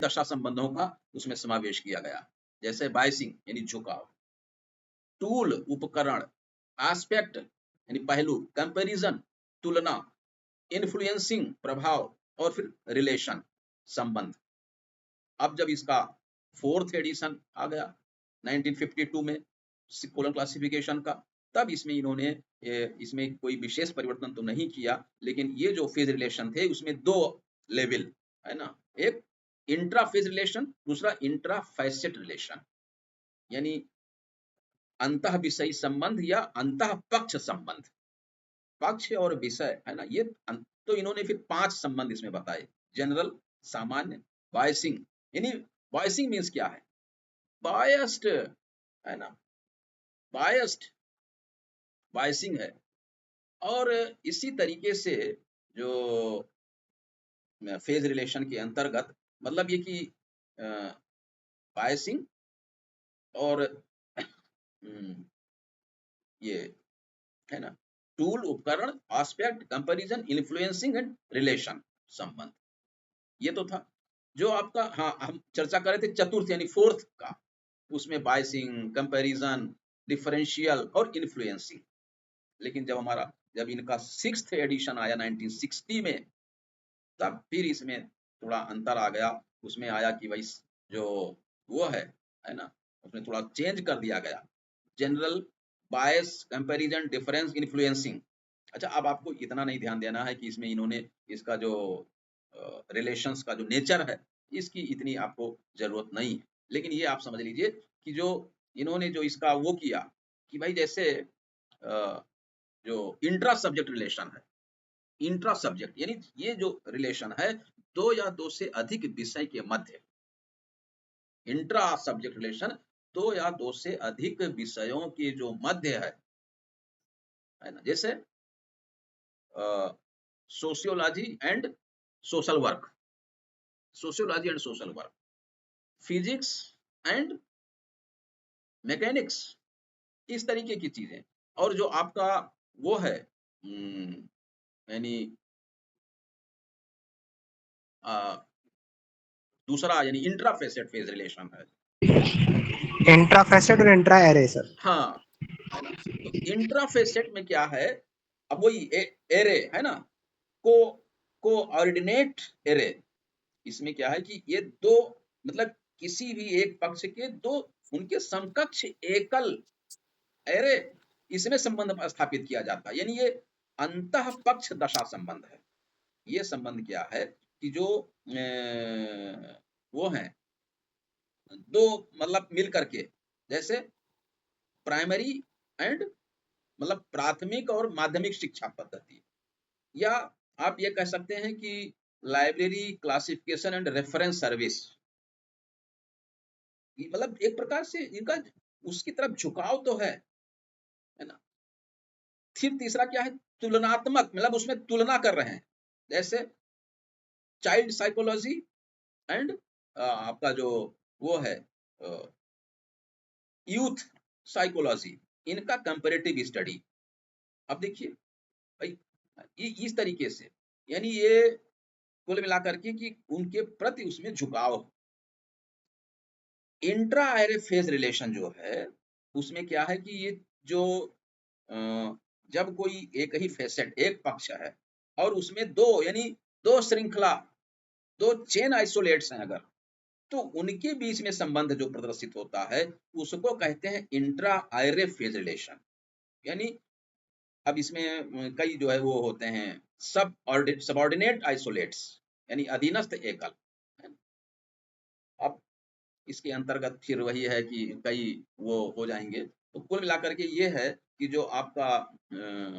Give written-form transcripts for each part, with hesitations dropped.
दशा संबंधों का उसमें समावेश किया गया। जैसे बायसिंग यानी झुकाव, टूल उपकरण, एस्पेक्ट यानी पहलू, कंपैरिजन तुलना, इन्फ्लुएंसिंग प्रभाव और फिर रिलेशन संबंध। अब जब इसका 4th एडिशन आ गया 1952 में कोलन क्लासिफिकेशन का, तब इसमें इन्होंने इसमें कोई विशेष परिवर्तन तो नहीं किया, लेकिन ये जो फेज रिलेशन थे उसमें 2 लेवल है ना, एक इंट्रा फेज रिलेशन, दूसरा इंट्रा फैसेट रिलेशन, यानी अंतः विषयी संबंध या अंतः पक्ष संबंध, पक्ष और विषय है ना, ये तो इन्होंने फिर 5 संबंध इसमें बताए। जनरल, सामान्य, बायसिंग, यानी बायसिंग मीन्स क्या है, बायस्ड है ना, बायस्ड बायसिंग है। और इसी तरीके से जो फेज रिलेशन के अंतर्गत मतलब ये कि बायसिंग और ये है ना, टूल उपकरण, aspect, comparison, influencing and relation संबंध, ये तो था जो आपका। हाँ, हम चर्चा कर रहे थे चतुर्थ यानी 4th का, उसमें बायसिंग, कंपैरिजन, डिफरेंशियल और इन्फ्लुएंसिंग। लेकिन जब इनका 6th एडिशन आया 1960 में, तब फिर इसमें थोड़ा अंतर आ गया। उसमें आया कि भाई जो वो है ना, उसमें थोड़ा चेंज कर दिया गया, जनरल, बायस, कंपैरिजन, डिफरेंस, इन्फ्लुएंसिंग। अच्छा, अब आपको इतना नहीं ध्यान देना है कि इसमें इन्होंने इसका जो रिलेशंस का जो नेचर है, इसकी इतनी आपको जरूरत नहीं है। लेकिन ये आप समझ लीजिए कि जो इन्होंने जो इसका वो किया कि भाई जैसे जो इंट्रा सब्जेक्ट रिलेशन है, इंट्रा सब्जेक्ट यानी ये जो रिलेशन है 2 या 2 से अधिक विषय के मध्य, इंट्रा सब्जेक्ट रिलेशन 2 या 2 से अधिक विषयों के जो मध्य है ना, जैसे sociology and social work, sociology and social work, physics and mechanics, इस तरीके की चीजें। और जो आपका वो है यानी दूसरा यानी इंट्रा फेसेट फेज रिलेशन है, इंट्रा फैसेट और इंट्रा एरे सर। हाँ है ना। तो इंट्रा फेसेट में क्या है, अब वही एरे है ना, को कोऑर्डिनेट एरे, इसमें क्या है कि ये दो मतलब किसी भी एक पक्ष के दो उनके समकक्ष एकल एरे, इसमें संबंध स्थापित किया जाता है, यानी ये अंतः पक्ष दशा संबंध है। ये संबंध क्या है कि जो वो है दो मतलब मिल करके, जैसे प्राइमरी एंड मतलब प्राथमिक और माध्यमिक शिक्षा पद्धति, या आप ये कह सकते हैं कि library classification and reference service, मतलब एक प्रकार से इनका उसकी तरफ झुकाव तो है ना। फिर तीसरा क्या है, तुलनात्मक, मतलब उसमें तुलना कर रहे हैं, जैसे चाइल्ड साइकोलॉजी एंड आपका जो वो है यूथ साइकोलॉजी, इनका कंपैरेटिव स्टडी। अब देखिए भाई इस तरीके से, यानी ये कुल मिलाकर के कि उनके प्रति उसमें झुकाव। इंट्रा एरे फेज रिलेशन जो है उसमें क्या है कि ये जो जब कोई एक ही फेसेट एक पक्ष है और उसमें दो यानी दो श्रृंखला दो चेन आइसोलेट्स हैं अगर, तो उनके बीच में संबंध जो प्रदर्शित होता है उसको कहते हैं इंट्रा एरे फेज रिलेशन। यानी अब इसमें कई जो है वो होते हैं सबऑर्डिनेट आइसोलेट्स, यानी अधीनस्थ एकल। अब इसके अंतर्गत फिर वही है कि कई वो हो जाएंगे। तो कुल मिलाकर के ये है कि जो आपका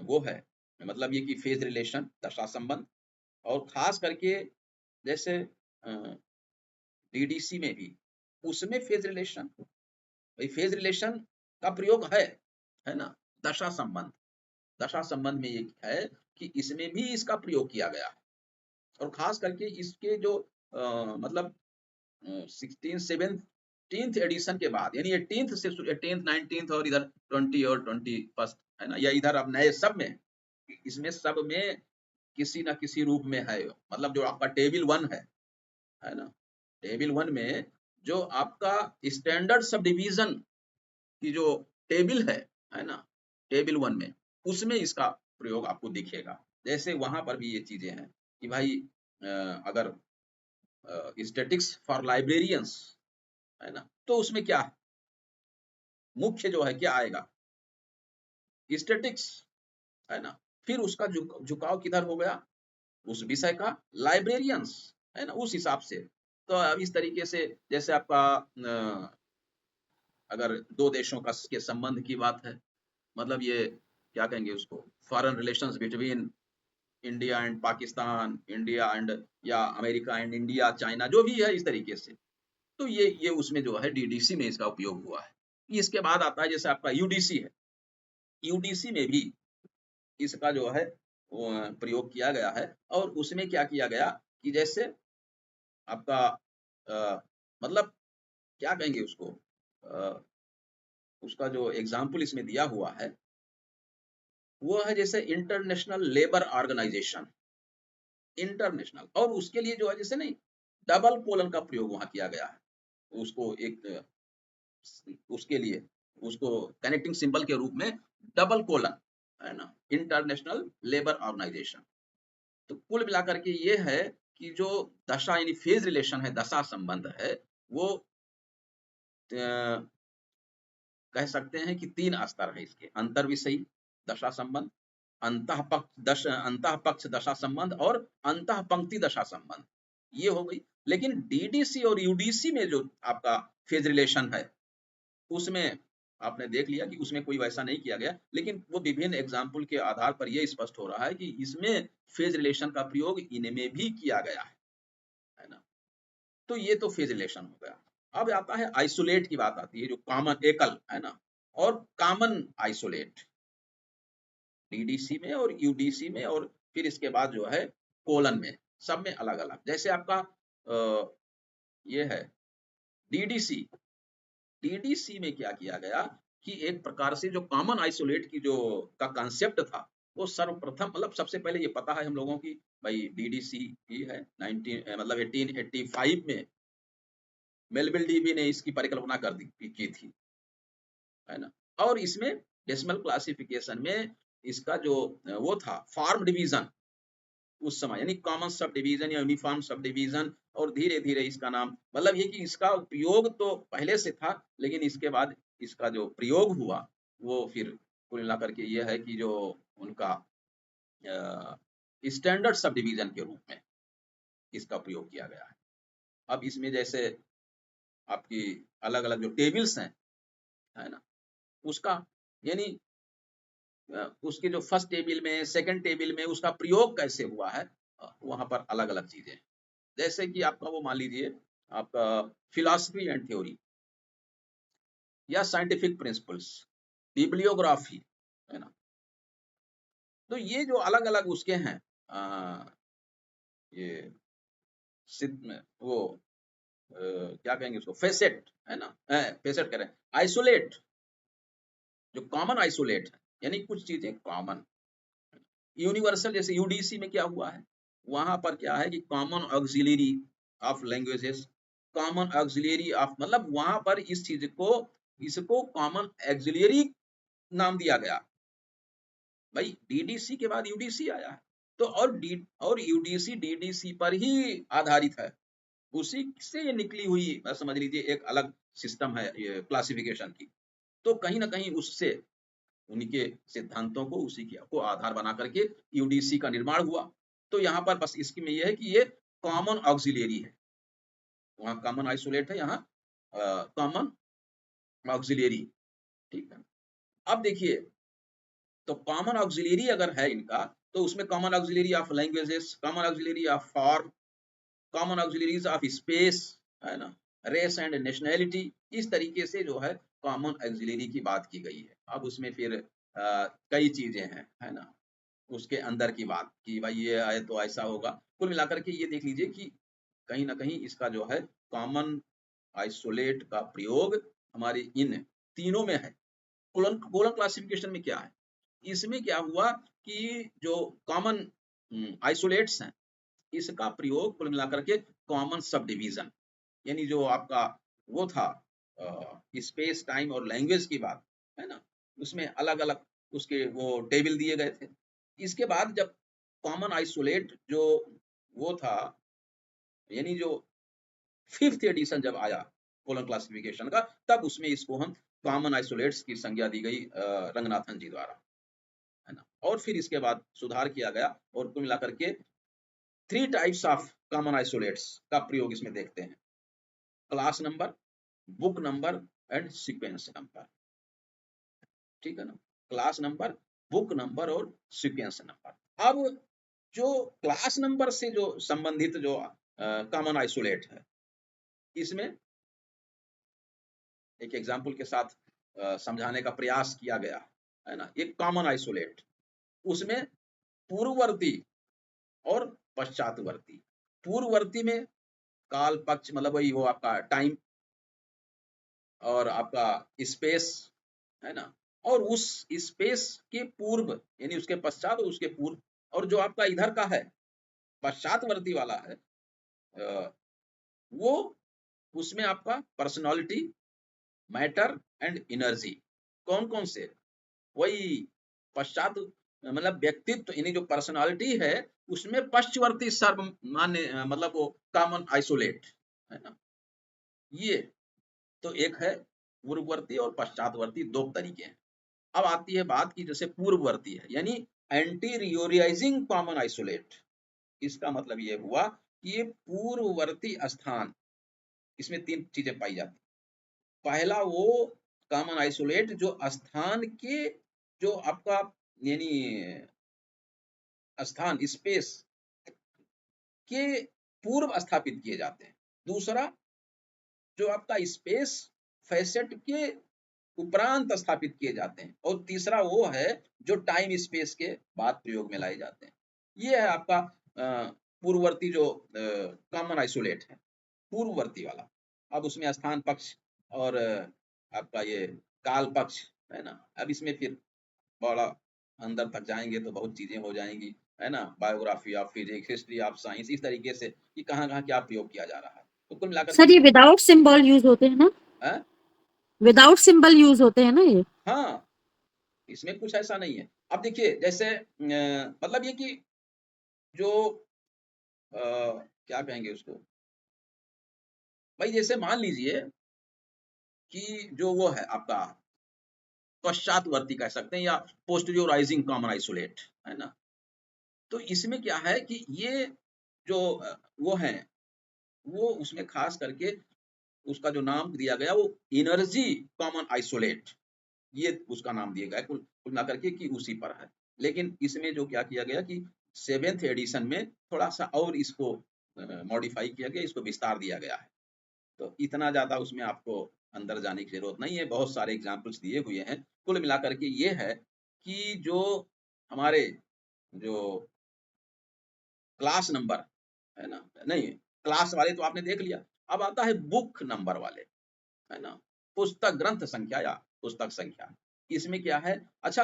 वो है मतलब ये कि फेज रिलेशन दशा संबंध, और खास करके जैसे डीडीसी में भी उसमें फेज रिलेशन, भाई फेज रिलेशन का प्रयोग है ना। दशा संबंध, दशा संबंध में ये है कि इसमें भी इसका प्रयोग किया गया, और खास करके इसके जो मतलब 17th एडिशन के बाद, यानी 18th से 18th 19th और इधर 20 और 21st है ना, या इधर अब नए सब में, इसमें सब में किसी ना किसी रूप में है, मतलब जो आपका टेबल 1 है ना, टेबल 1 में जो आपका स्टैंडर्ड सब डिवीजन की जो टेबल है ना, टेबल 1 में उसमें इसका प्रयोग आपको दिखेगा। जैसे वहां पर भी ये चीजें हैं कि भाई अगर स्टैटिक्स फॉर लाइब्रेरियंस है ना, तो उसमें क्या है, मुख्य जो है क्या आएगा, स्टैटिक्स है ना, फिर उसका झुकाव किधर हो गया, उस विषय का, लाइब्रेरियंस है ना, उस हिसाब से। तो अब इस तरीके से जैसे आपका अगर दो देशों का के संबंध की बात है, मतलब ये क्या कहेंगे उसको, foreign relations between India and Pakistan, India and या अमेरिका एंड इंडिया, चाइना, जो भी है इस तरीके से, तो ये उसमें जो है डीडीसी में इसका उपयोग हुआ है। इसके बाद आता है जैसे आपका यूडीसी है, यूडीसी में भी इसका जो है प्रयोग किया गया है। और उसमें क्या किया गया कि जैसे आपका मतलब क्या कहेंगे उसको, उसका जो एग्जाम्पल इसमें दिया हुआ है वो है जैसे इंटरनेशनल लेबर ऑर्गेनाइजेशन, इंटरनेशनल, और उसके लिए जो है जैसे नहीं, डबल कोलन का प्रयोग वहां किया गया है, उसको एक उसके लिए उसको कनेक्टिंग सिंबल के रूप में डबल कोलन है ना, इंटरनेशनल लेबर ऑर्गेनाइजेशन। तो कुल मिलाकर के ये है कि जो दशा यानी फेज रिलेशन है, दशा संबंध है, वो कह सकते हैं कि 3 स्तर है इसके, अंतर विषयी दशा संबंध, अंतः पक्ष दशा संबंध और अंतः पंक्ति दशा संबंध, ये हो गई। लेकिन डीडीसी और यूडीसी में जो आपका फेज रिलेशन है, उसमें आपने देख लिया कि उसमें कोई वैसा नहीं किया गया, लेकिन वो विभिन्न एग्जाम्पल के आधार पर यह स्पष्ट हो रहा है कि इसमें फेज रिलेशन का प्रयोग इनमें भी किया गया है ना। तो ये तो फेज रिलेशन हो गया। अब आता है आइसोलेट की बात आती है, जो कॉमन एकल है ना, और कॉमन आइसोलेट डीडीसी में और यूडीसी में, और फिर इसके बाद जो है कोलन में, सब में अलग अलग। जैसे आपका ये है डीडीसी, डीडीसी में क्या किया गया कि एक प्रकार से जो कॉमन आइसोलेट की जो का कॉन्सेप्ट था, वो सर्वप्रथम, मतलब सबसे पहले ये पता है हम लोगों की भाई डीडीसी की है 19 मतलब 1885 में मेलविल डीबी ने इसकी परिकल्पना कर दी की थी है ना। और इसमें डेसिमल क्लासिफिकेशन में इसका जो वो था फॉर्म डिवीजन उस समय, यानी कॉमन सब डिवीजन या यूनिफॉर्म सब डिवीजन, और धीरे धीरे इसका नाम, मतलब ये कि इसका उपयोग तो पहले से था, लेकिन इसके बाद इसका जो प्रयोग हुआ वो फिर कुल मिलाकर के ये है कि जो उनका स्टैंडर्ड सब डिवीजन के रूप में इसका प्रयोग किया गया है। अब इसमें जैसे आपकी अलग अलग जो टेबल्स हैं है ना, उसका यानी उसके जो फर्स्ट टेबल में, सेकंड टेबल में उसका प्रयोग कैसे हुआ है, वहां पर अलग अलग चीजें, जैसे कि आपका वो मान लीजिए आपका फिलॉसफी एंड थ्योरी या साइंटिफिक प्रिंसिपल्स, बिब्लियोग्राफी है ना। तो ये जो अलग अलग उसके हैं ये वो क्या कहेंगे उसको, फेसेट है ना, फेसेट कह रहे हैं, आइसोलेट, जो कॉमन आइसोलेट है, यानी कुछ चीजें कॉमन। यूनिवर्सल जैसे यूडीसी में क्या हुआ है, वहां पर क्या है कि common auxiliary of languages, common auxiliary of, मतलब वहां पर इस चीज को, इसको कॉमन ऑक्सिलरी नाम दिया गया। भाई डीडीसी के बाद यूडीसी आया है, तो और यूडीसी डीडीसी पर ही आधारित है, उसी से ये निकली हुई समझ लीजिए एक अलग सिस्टम है ये क्लासिफिकेशन की। तो कहीं ना कहीं उससे उनके सिद्धांतों को, उसी की को आधार बना करके यूडीसी का निर्माण हुआ। तो यहाँ पर बस इसकी में यह है कि ये कॉमन ऑक्सिलियरी है, वहाँ कॉमन आइसोलेट है, यहाँ कॉमन ऑक्सिलियरी, ठीक है। अब देखिए, तो कॉमन ऑक्सिलियरी अगर है इनका, तो उसमें common auxiliary of languages, common auxiliary of form, common auxiliaries of space है ना, रेस एंड नेशनैलिटी, इस तरीके से जो है कॉमन ऑक्सिलियरी की बात की गई है। अब उसमें फिर कई चीजें हैं है ना, उसके अंदर की बात कि भाई ये आए तो ऐसा होगा। कुल मिलाकर के ये देख लीजिए कि कहीं ना कहीं इसका जो है कॉमन आइसोलेट का प्रयोग हमारे इन तीनों में है। कोलन कोलन क्लासिफिकेशन में क्या है, इसमें क्या हुआ कि जो कॉमन आइसोलेट्स हैं, इसका प्रयोग कुल मिलाकर के कॉमन सब डिवीजन यानी जो आपका वो था स्पेस टाइम और लैंग्वेज की बात है ना, उसमें अलग अलग उसके वो टेबल दिए गए थे। इसके बाद जब कॉमन आइसोलेट जो वो था, यानी जो 5th एडिशन जब आया कोलन क्लासिफिकेशन का, तब उसमें इसको हम कॉमन आइसोलेट्स की संज्ञा दी गई रंगनाथन जी द्वारा, है ना। और फिर इसके बाद सुधार किया गया और कुल मिलाकर के 3 टाइप्स ऑफ कॉमन आइसोलेट्स का प्रयोग इसमें देखते हैं, class number, book number and sequence number, ठीक है ना। क्लास नंबर, बुक नंबर और सीक्वेंस नंबर। अब जो क्लास नंबर से जो संबंधित जो कॉमन आइसोलेट है, इसमें एक एग्जाम्पल के साथ समझाने का प्रयास किया गया है ना। एक कॉमन आइसोलेट, उसमें पूर्ववर्ती और पश्चातवर्ती। पूर्ववर्ती में काल पक्ष, मतलब वही वो आपका टाइम और आपका स्पेस, है ना। और उस स्पेस के पूर्व यानी उसके पश्चात और उसके पूर्व, और जो आपका इधर का है पश्चातवर्ती वाला है वो उसमें आपका पर्सनालिटी, मैटर एंड एनर्जी। कौन कौन से, वही पश्चात मतलब व्यक्तित्व यानी जो पर्सनालिटी है उसमें पश्चवर्ती सर्वमान्य मतलब वो कॉमन आइसोलेट, है ना। ये तो एक है पूर्ववर्ती और पश्चातवर्ती, दो तरीके हैं। अब आती है बात की जैसे पूर्ववर्ती है यानी एंटीरियोराइजिंग कॉमन आइसोलेट। इसका मतलब ये हुआ कि ये पूर्ववर्ती स्थान, इसमें 3 चीजें पाई जाती। पहला वो कॉमन आइसोलेट जो स्थान के जो आपका यानी स्थान स्पेस के पूर्व स्थापित किए जाते हैं। दूसरा जो आपका स्पेस फैसेट के उपरांत स्थापित किए जाते हैं। और तीसरा वो है जो टाइम स्पेस के बाद प्रयोग में लाए जाते हैं। ये है आपका पूर्ववर्ती जो कॉमन आइसोलेट है, पूर्ववर्ती वाला। अब उसमें स्थान पक्ष और आपका ये काल पक्ष, है ना। अब इसमें फिर बड़ा अंदर तक जाएंगे तो बहुत चीजें हो जाएंगी, है ना। Biography of physics, history of science, इस तरीके से कि कहाँ कहाँ क्या प्रयोग किया जा रहा है। तो कुल मिलाकर के सर ये विदाउट सिंबल यूज होते हैं ना? है? विदाउट सिंबल यूज होते हैं ना ये? हाँ, इसमें कुछ ऐसा नहीं है। अब देखिए जैसे मतलब ये कि जो क्या कहेंगे उसको भाई, जैसे मान लीजिए कि जो वो है आपका पश्चातवर्ती कह सकते हैं या पोस्टीरियोराइजिंग कॉमन आइसोलेट, है ना। तो इसमें क्या है कि ये जो वो है वो उसमें खास करके उसका जो नाम दिया गया वो एनर्जी कॉमन आइसोलेट, ये उसका नाम दिया गया कुल मिला करके कि उसी पर है। लेकिन इसमें जो क्या किया गया कि 7th एडिशन में थोड़ा सा और इसको मॉडिफाई किया गया, इसको विस्तार दिया गया है। तो इतना ज्यादा उसमें आपको अंदर जाने की जरूरत नहीं है, बहुत सारे एग्जाम्पल्स दिए हुए हैं। कुल मिलाकर के ये है कि जो हमारे जो क्लास नंबर है ना, नहीं क्लास वाले तो आपने देख लिया। अब आता है बुक नंबर वाले, है ना, पुस्तक ग्रंथ संख्या या पुस्तक संख्या। इसमें क्या है, अच्छा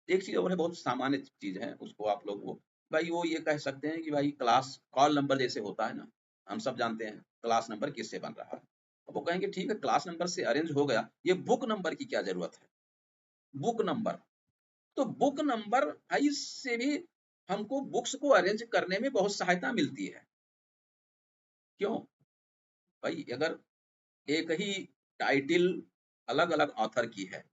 एक चीज और है, बहुत सामान्य चीज है, उसको आप लोग वो भाई वो ये कह सकते हैं कि भाई क्लास कॉल नंबर जैसे होता है ना, हम सब जानते हैं क्लास नंबर किससे बन रहा है। अब वो कहेंगे ठीक है क्लास नंबर से अरेंज हो गया, ये बुक नंबर की क्या जरूरत है। बुक नंबर, तो बुक नंबर भाई से भी हमको बुक्स को अरेंज करने में बहुत सहायता मिलती है। क्यों भाई, अगर एक ही टाइटिल अलग अलग ऑथर की है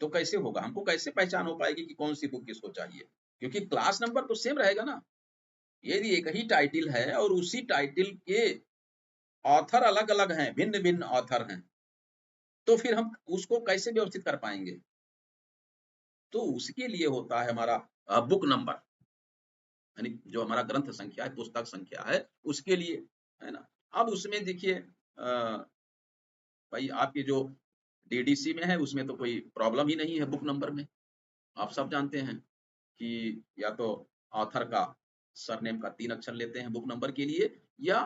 तो कैसे होगा, हमको कैसे पहचान हो पाएगी कि कौन सी बुक किसको चाहिए, क्योंकि क्लास नंबर तो सेम रहेगा ना। यदि एक ही टाइटिल है और उसी टाइटिल के ऑथर अलग अलग हैं, भिन्न भिन्न ऑथर हैं, तो फिर हम उसको कैसे व्यवस्थित कर पाएंगे। तो उसके लिए होता है हमारा बुक नंबर, यानी जो हमारा ग्रंथ संख्या है, पुस्तक संख्या है, उसके लिए, है ना। अब उसमें देखिए भाई आपके जो डीडीसी में है उसमें तो कोई प्रॉब्लम ही नहीं है बुक नंबर में। आप सब जानते हैं कि या तो ऑथर का सरनेम का 3 अक्षर लेते हैं बुक नंबर के लिए, या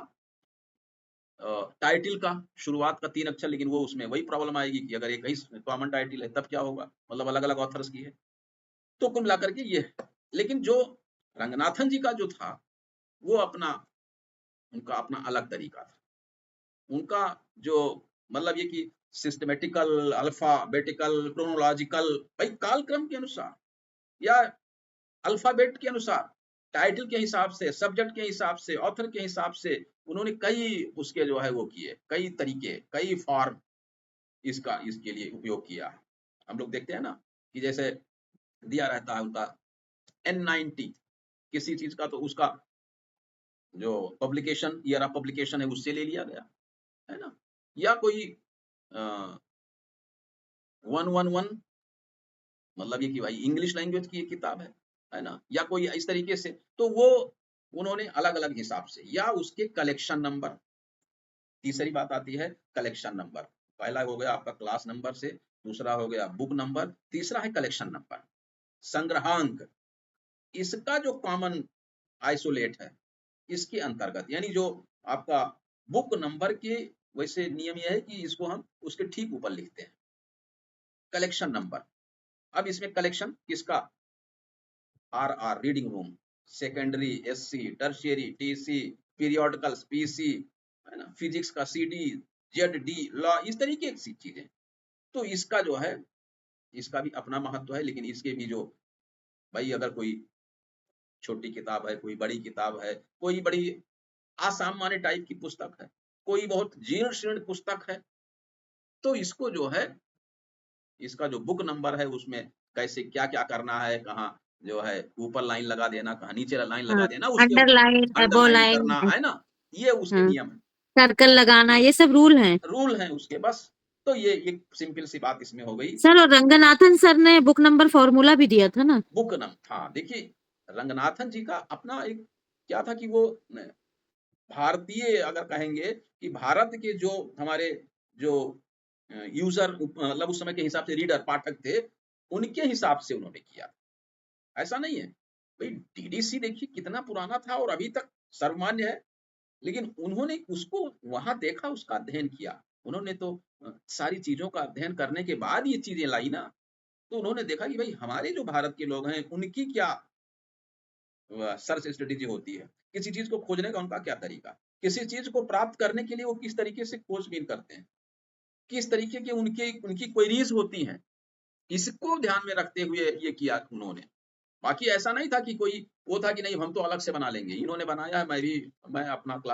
टाइटिल का शुरुआत का 3 अक्षर, लेकिन वो उसमें वही प्रॉब्लम आएगी कि अगर एक ही कॉमन टाइटिल है तब क्या होगा, मतलब अलग अलग ऑथर्स की है। तो कुल मिलाकर के ये है। लेकिन जो रंगनाथन जी का जो था वो अपना, उनका अपना अलग तरीका था। उनका जो मतलब ये कि सिस्टमेटिकल, अल्फाबेटिकल, क्रोनोलॉजिकल, भाई कालक्रम के अनुसार या अल्फाबेट के अनुसार, टाइटल के हिसाब से, सब्जेक्ट के हिसाब से, ऑथर के हिसाब से उन्होंने कई उसके जो है वो किए, कई तरीके, कई फॉर्म इसका इसके लिए उपयोग किया। हम लोग देखते हैं ना कि जैसे दिया रहता है उनका N90 किसी चीज का, तो उसका जो पब्लिकेशन, ईयर ऑफ पब्लिकेशन है उससे ले लिया गया है ना, या कोई 111 मतलब ये कि भाई इंग्लिश लैंग्वेज की एक किताब है ना, या कोई इस तरीके से, तो वो उन्होंने अलग अलग हिसाब से, या उसके कलेक्शन नंबर। तीसरी बात आती है कलेक्शन नंबर। पहला हो गया आपका क्लास नंबर से, दूसरा हो गया बुक नंबर, तीसरा है कलेक्शन नंबर। संग्रहांक, इसका जो कॉमन आइसोलेट है इसके अंतर्गत, यानी जो आपका बुक नंबर के वैसे नियम यह है कि इसको हम उसके ठीक ऊपर लिखते हैं कलेक्शन नंबर। अब इसमें कलेक्शन किसका, RR reading room, secondary SC, tertiary TC, periodicals PC, है ना, फिजिक्स का CD, ZD, लॉ, इस तरीके की चीजें। तो इसका जो है इसका भी अपना महत्व है, लेकिन इसके भी जो भाई अगर कोई छोटी किताब है, कोई बड़ी किताब है, कोई बड़ी असामान्य टाइप की पुस्तक है, कोई बहुत जीर्ण शीर्ण पुस्तक है, तो इसको जो है इसका जो बुक नंबर है उसमें कैसे क्या क्या करना है, कहाँ जो है ऊपर लाइन लगा देना, कहाँ नीचे लाइन लगा हाँ, देना, उसके अंडरलाइन, अंडरलाइन अबोलाइन, करना है ना, ये उसके हाँ, नियम है, सर्कल लगाना, ये सब रूल है उसके बस। तो ये एक सिंपल सी बात इसमें हो गई। सर। और रंगनाथन सर ने बुक नंबर फॉर्मूला भी दिया था ना। बुक नंबर, हाँ देखिए रंगनाथन जी का अपना एक क्या था कि वो भारतीय अगर कहेंगे कि भारत के जो हमारे जो यूजर मतलब उस समय के हिसाब से रीडर पाठक थे, उनके हिसाब से उन्होंने किया। ऐसा नहीं है भाई, DDC देखिए कितना पुराना था और अभी तक सर्वमान्य है, लेकिन उन्होंने उसको वहां देखा, उसका अध्ययन किया। उन्होंने तो सारी चीजों का अध्ययन करने के बाद ये चीजें लाई ना, तो उन्होंने देखा कि भाई हमारे जो भारत के लोग हैं उनकी क्या सर्च स्ट्रेटेजी होती है, किसी चीज को खोजने का उनका क्या तरीका, किसी चीज को प्राप्त करने के लिए वो किस तरीके से खोजबीन करते हैं, किस तरीके के उनकी क्वेरीज होती हैं, इसको ध्यान में रखते हुए ये किया उन्होंने। बाकी ऐसा नहीं था कि कोई वो था कि नहीं हम तो अलग से बना लेंगे, इन्होंने बनाया है, मैं अपना क्लास